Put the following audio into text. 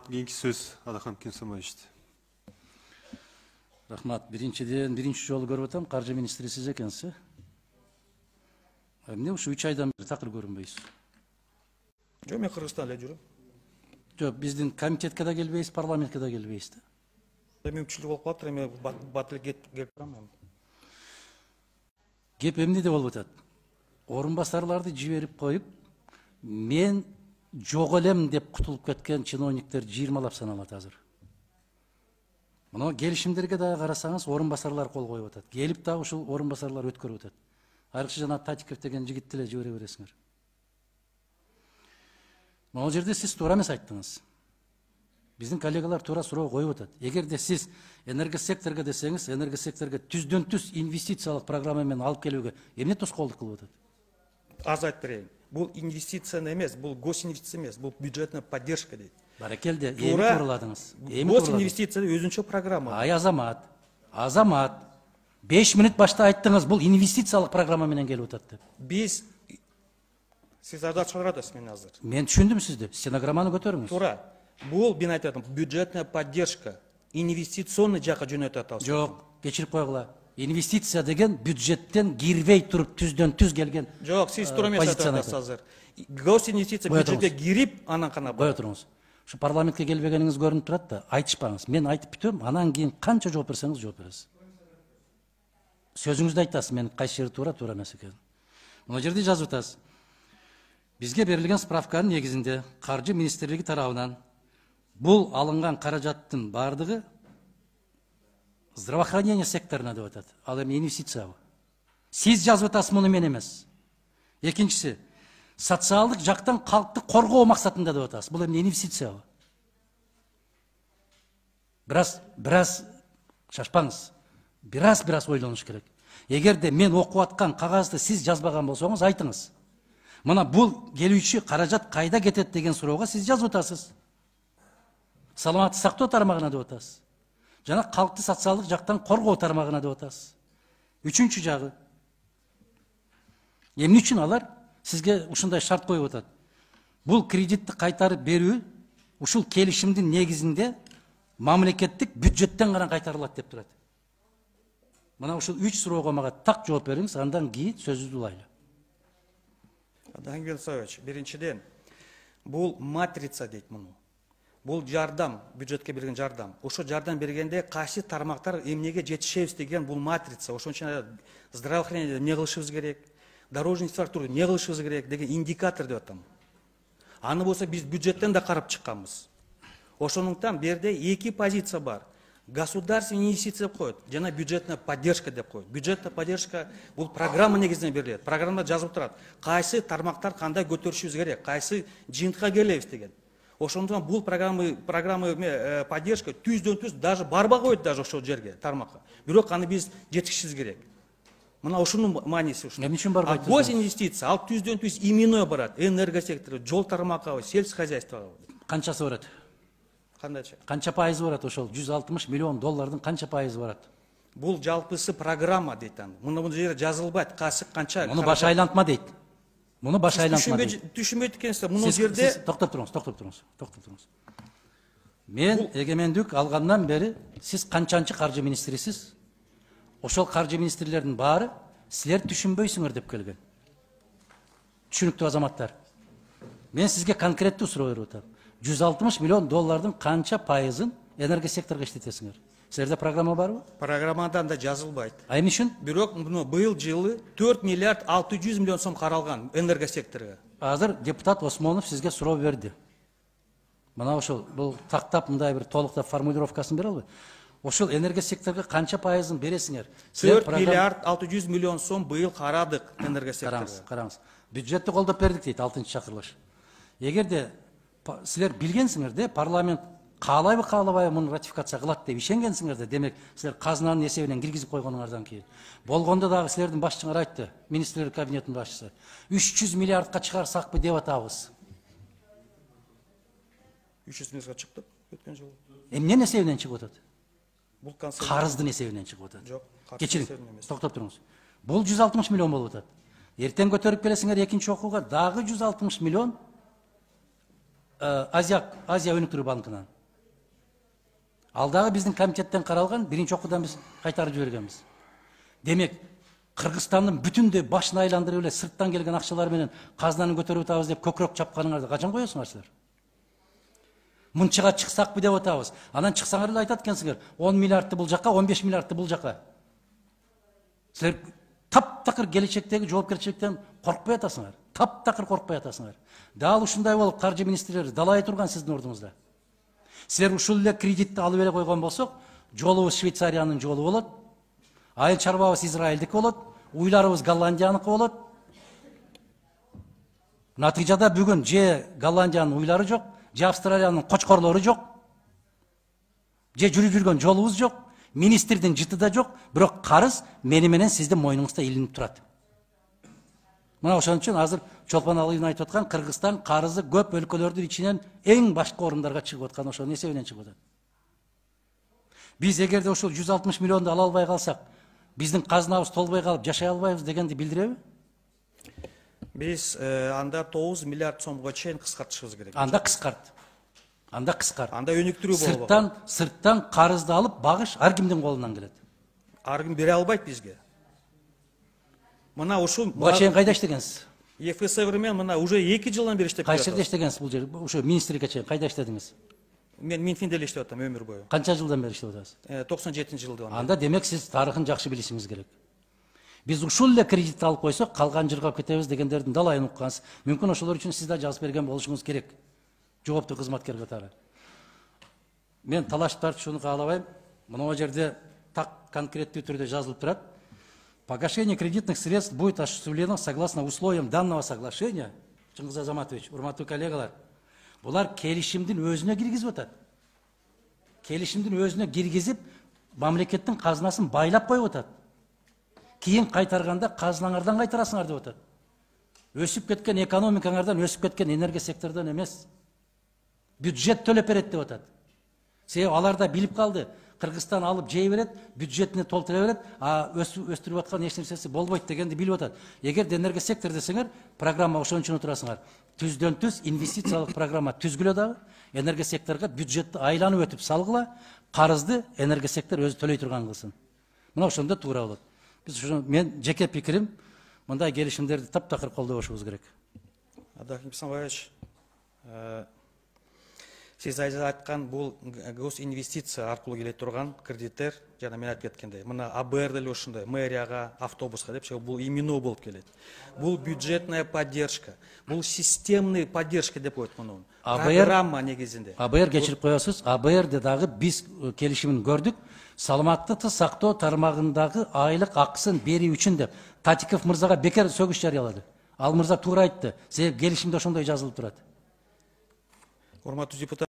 Кийинки сөз Адахан Кенсомовичте. Рахмат. Биринчи жолу көрүп атам, каржы министри сиз экенсиз. Эмне ушу 3 айдан бери такыр көрүнбөйсүз? Жок, мен Кыргызстанда эле жүрөм. Жок, биздин комитетке да келбейсиз, парламентке да келбейсиз да. Мүмкүнчүлүк болуп калыптыр, эми батыл келип турам. Кеп эмнеде болуп атат? Орунбасарларды жиберип коюп, мен жок элем деп кутулуп кеткен чиновниктер 20лап саналат азыр. Мына келишимдерге да карасаңыз, орунбасарлар кол коюп атат. Келип да ушул орунбасарлар өткөрүп атат. Айрыкча жана Татиков деген жигитти эле жибере бересиңер. Могу жерде сиз туура эмес айттыңыз. Биздин коллегалар туура суроо коюп атат. Эгерде сиз энергосекторго десеңиз, энергосекторго түздөн-түз инвестициялык программа менен алып келүүгө эмне тоскоолдук кылып атат? Аз айтып берейин. Бул инвестиция эмес, бул госинвестиция эмес, бул бюджетная поддержка дейт. Баракелде, эми туураладыңыз. Госинвестиция өзүнчө программа. Ай Азамат, 5 мүнөт башта айттыңыз, бул инвестициялык программа менен келип атат деп. Сиз арды чыгарып атасыз мени азыр. Мен түшүндүм сизди. Стенограмманы көтөрүңүз. Туура. Бул мен айтып атам, бюджетная поддержка, инвестиционный жака жөнөтүп атабыз. Жок, кечирип койгула. Инвестиция деген бюджеттен кирбей туруп түздөн-түз келген. Жок, сиз туура эмес айтып атасыз азыр. Госинвестиция бюджетке кирип, анан кана кое туруңуз. Ушу парламентке келбегениңиз көрүнүп турат да, айтышпаңыз. Мен айтып бүтөм, анан кийин канча жооп берсеңиз жооп бересиз. Сөзүңүздү айтасыз, мен кайсы жери туура эмес экен. Мына жерде жазып атасыз. Бизге берилген справканын негизинде Каржы министрлиги тарабынан бул алынган каражаттын бардыгы здравоохранение секторуна деп атат. Ал эми инвестициябы? Сиз жазып атасыз, муну мен эмес. Экинчиси, социалдык жактан калкты коргоо максатында деп атасыз. Бул эмне инвестициябы? Бираз шашпаңыз. Бираз ойлонуш керек. Эгерде мен окуп аткан кагазды сиз жазбаган болсоңуз, айтыңыз. Мына бул келүүчү каражат кайда кетет деген суроого сиз жазып атасыз. Саламаттык сактоо тармагына деп атасыз. Жана калкты социалдык жактан коргоо тармагына деп атасыз. Үчүнчү жагы. Эмне үчүн алар сизге ушундай шарт коюп атат? Бул кредитти кайтарып берүү ушул келишимдин негизинде мамлекеттик бюджеттен гана кайтарылат деп турат. Мына ушул 3 суроого мага так жооп бериңиз, андан кийин сөзүбүздү улайлы. Адахан Кенсомович, биринчиден, бул матрица дейт муну. Бул жардам, бюджетке берген жардам. Ошо жардам бергенде кайсы тармактар эмнеге жетишебиз деген бул матрица. Ошон үчүн здравоохранение эмне кылышыбыз керек, дорожный инфраструктура эмне кылышыбыз керек деген индикатор деп атам. Аны болсо биз бюджеттен да карап чыкканбыз. Ошондуктан берде 2 позиция бар. Государственный инвестиция деп коет, жана бюджетная поддержка деп коет. Бюджетная поддержка бул программа негизинен берилет. Программада жазылып турат. Кайсы тармактар кандай көтөрүшүбүз керек, кайсы жыйынтыкка келебиз деген. Ошондуктан бул программа поддержка түздөн-түз даже барбай коет даже ошол жерге, тармакка. Бирок аны биз жетишибиз керек. Мына ошонун мааниси ушул. Эмне үчүн барбайт? Госинвестиция ал түздөн-түз именной барат. Энергосектору, жол тармакка, сельское хозяйство. Канчасы барат? Кандайча? Канча пайызы барат ошол 160 миллион доллардын канча пайызы барат? Бул жалпысы программа дейт аны. Муну жерде жазылбайт, канча. Муну баш айлантма дейт. Муну баш айлантма дейт. Түшүнбөйт экенсиз. Муну жерде токтоп туруңуз. Мен эгемендик алгандан бери сиз канчанчы каржы министрисиз? Ошол каржы министрлердин баары силер түшүнбөйсүңөр деп келген. Түшүнүктүү азаматтар. Мен сизге конкреттүү суроо берип атам. 160 миллион доллардын канча пайызын энергосекторго иштетесиңер? Силерде программа барбы? Программадан да жазылбайт. Эмне үчүн? Бирок муну быйыл жылы 4 миллиард 600 миллион сом каралган энергосекторго. Азыр депутат Осмонов сизге суроо берди. Мына ошол бул тактап мындай бир толуктап формулировкасын бере албайбы? Ошол энергосекторго канча пайызын бересиңер? 4 миллиард 600 миллион сом быйыл карадык энергосекторго. Караңыз. Бюджетти колдоп бердик дейт 6-чакырылыш. Эгерде силер билгенсиңер де, парламент каалайбы каалабайбы муну ратификация кылат деп ишенгенсиңер да, демек силер казынанын эсебинен киргизип койгонуңардан кийин. Болгондо дагы силердин башчыңар айтты, министрлер кабинетинин башчысы. 300 миллиардка чыгарсакпы деп атабыз. 300 миллиардка чыкты өткөн жолу. Эмненин эсебинен чыгып атат? Бул концерт карыздын эсебинен чыгып атат. Жок, кечириң, токтоп туруңуз. Бул 160 миллион болуп атат. Эртең көтөрүп келесиңер экинчи окууга дагы 160 миллион Азия өнүктүрүү банкынан. Ал дагы биздин комитеттен каралган, биринчи окуудан биз кайтарып жибергенбиз. Демек, Кыргызстандын бүтүндөй башын айландырып эле сырттан келген акчалар менен казынаны көтөрүп атабыз деп көкүрөк чапканыңарды качан коесуңар силер? Мынчага чыксакпы деп атабыз. Анан чыксаңар эле айтат экенсиңер, 10 миллиардты бул жака, 15 миллиардты бул жака. Силер таптакыр келечектеги жоопкерчиликтен коркпой атасыңар. Таптакыр коркпой атасыңар. Дал ушундай болуп каржы министрлери далай турган сиздин ордуңузда. Силер ушул эле кредитти алып эле койгон болсок, жолубуз Швейцариянын жолу болот. Айыл чарбабыз Израилдики болот, уйларыбыз Голландияныкы болот. Натыйжада бүгүн же Голландиянын уйлары жок, же Австралиянын кочкорлору жок, же жүрүп жүргөн жолубуз жок, министрдин жыты да жок, бирок карыз мени менен сиздин мойнуңузда илинип турат. Мына ошон үчүн азыр Чолпон Алиевдин айтып аткан Кыргызстан карызы көп өлкөлөрдүн ичинен эң башкы орундарга чыгып аткан ошонун эсебинен чыгып атат. Биз эгерде ошол 160 миллионду ала албай калсак, биздин казынабыз толбой калып жашай албайбыз дегенди билдиреби? Биз анда 9 миллиард сомго чейин кыскартышыбыз керек. Анда кыскарт. Анда кыскарт. Анда өнүктүрүү болобу? Сырттан карызды алып багыш ар кимдин колунан келет. Ар ким бере албайт бизге. Мына ушул Буга чейин кайда иштегенсиз? ЕФСР менен мына уже 2 жылдан бери иштеп Кайсы жерде иштегенсиз бул жер? Ошо министрликке чейин кайда иштедиңиз? Мен Минфинде эле иштеп атам өмүр бою. Канча жылдан бери иштеп атасыз? 97-жылдан. Анда демек сиз тарыхын жакшы билишиңиз керек. Биз ушул эле кредит алып койсок, калган жыргап кетебиз дегендердин далайын уккансыз. Мүмкүн ошолор үчүн сиз да жазып берген болушуңуз керек. Жооптуу кызматкер катары. Мен талашып тартышууну каалабайм. Мына жерде так конкреттүү түрдө жазылып турат. Погашение кредитных средств будет осуществлено согласно условиям данного соглашения. Чыңгыз Азаматович, урматтуу коллегалар, булар келишимдин өзүнө киргизип атат. Келишимдин өзүнө киргизип, мамлекеттин казынасын байлап коюп атат. Кийин кайтарганда казынаңардан кайтарасыңар деп атат. Өсүп кеткен экономикаңардан, өсүп кеткен энергия секторунан эмес. Бюджет төлөп берет деп атат. Себеби алар да билип калды. Кыргызстан алып жей берет, бюджетине толтура берет, а өстүрүп аткан эч нерсеси болбойт дегенди билип атат. Эгерде энергия сектор десеңер, программа ошон үчүн отурасыңар. Түздөн түз инвестициялык программа түзгүлө дагы, энергия секторго бюджетти айланып өтүп салгыла, карызды энергия сектор өзү төлөй турган кылсын. Мына ошондо туура болот. Биз ошо мен жеке пикирим, мындай келишимдерди таптакыр колдобошубуз керек. Адахим Самбаевич, сиз айткан бул госинвестиция аркылуу келе турган кредиттер, жана мен айтып кеткендей, мына АБР деле ушундай, мэрияга, автобуска деп, бул именно болуп келет. Бул бюджетная поддержка, бул системный поддержка деп коет муну. Программа негизинде. АБР кечирип коесуз, АБРде дагы биз келишимин көрдүк. Саламаттыкты сактоо тармагындагы айлык акысын берүү үчүн деп Татиков мырзага бекер сөгүш жарыялады. Ал мырза туура айтты. Себеби келишимде ошондой жазылып турат. Урматтуу депутат